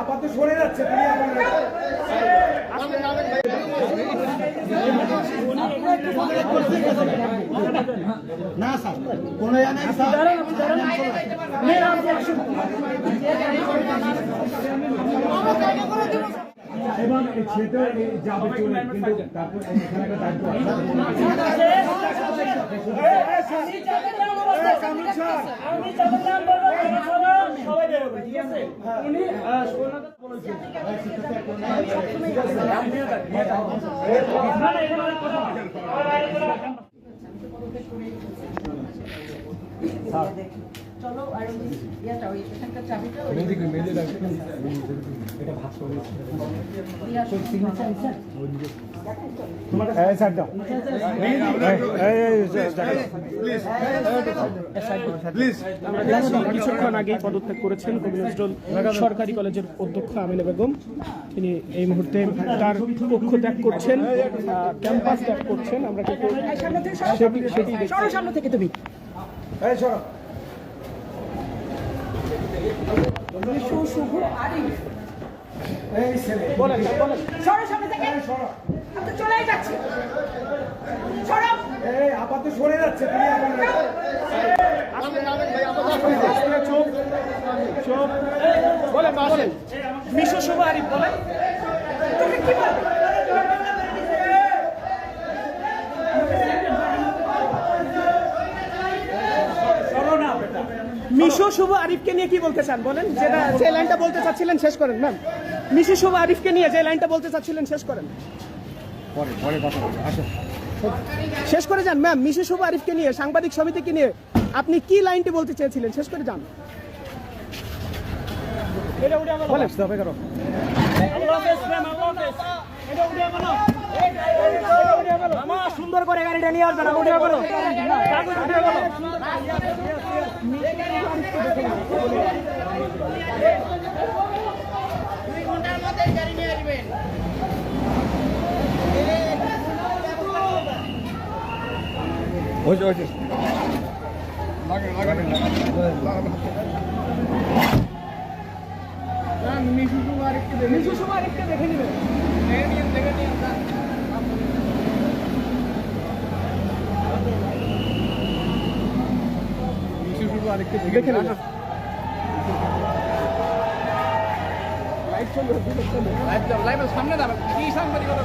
আপাতত সরে যাচ্ছে না স্যার কোনো এবং সেটা যাবে চলে কিন্তু তারপর এখানে একটা দায়িত্ব চলো আর ইয়াটা ওই এখানকার চাবিটা এটা ভাগ করে কিছুক্ষণ আগেই পদত্যাগ করেছেন কবি নজরুল সরকারি কলেজের অধ্যক্ষ আমিনা বেগম। তিনি এই মুহূর্তে তার পক্ষ ত্যাগ করছেন, ক্যাম্পাস ত্যাগ করছেন। আমরা কিন্তু সামনে থেকে তুমি শুভ আরিফ চলেই যাচ্ছে আপাতত সরে যাচ্ছে মিশু শুভ আরিফ বলেন মিশু শুভ আরিফকে নিয়ে কি বলতে চান বলেন, যেটা যে লাইনটা বলতে চাচ্ছিলেন শেষ করেন ম্যাম। মিশু শুভ আরিফকে নিয়ে যে লাইনটা বলতে চাচ্ছিলেন শেষ করেন, শেষ করে যান ম্যাম। মিশু শুভ আরিফকে নিয়ে, সাংবাদিক সমিতিকে নিয়ে আপনি কি লাইনটি বলতে চেয়েছিলেন শেষ করে যান। সুন্দর করে গাড়িটা নিয়ে আসবেন। মিশু শুভ আরিফকে দেখে নেবেন। দেখে নেবেন। সামনে দাঁড়াবে কি সাংবাদিকতা।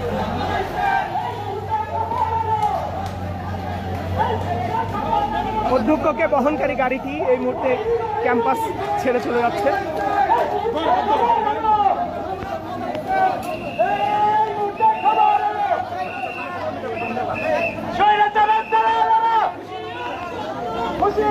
অধ্যক্ষকে বহনকারী গাড়িটি এই মুহূর্তে ক্যাম্পাস ছেড়ে চলে যাচ্ছে। খুশি